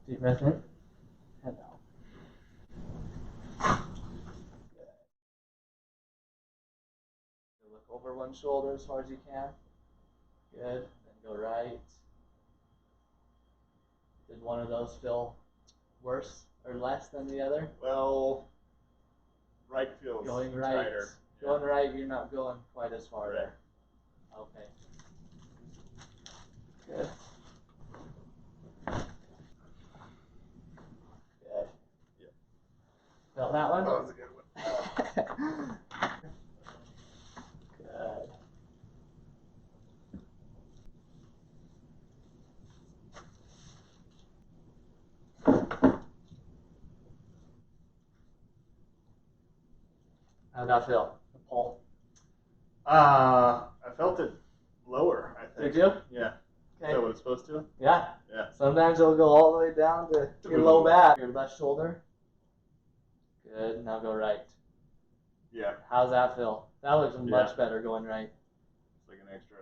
Deep breath in. Head out. Good. Look over one shoulder as far as you can. Good. Then go right. Did one of those feel worse or less than the other? Well, right feels going right. tighter. Going right, you're not going quite as far there. Okay. Good. Good. Yeah. Felt that one? That was a good one. Good. How'd that feel? The pull? I felt it lower, I think. Did you? Yeah. Okay. Is that what it's supposed to? Yeah. Yeah. Sometimes it'll go all the way down to your low back, your left shoulder. Good. Now go right. Yeah. How's that feel? That looks much better going right. It's like an extra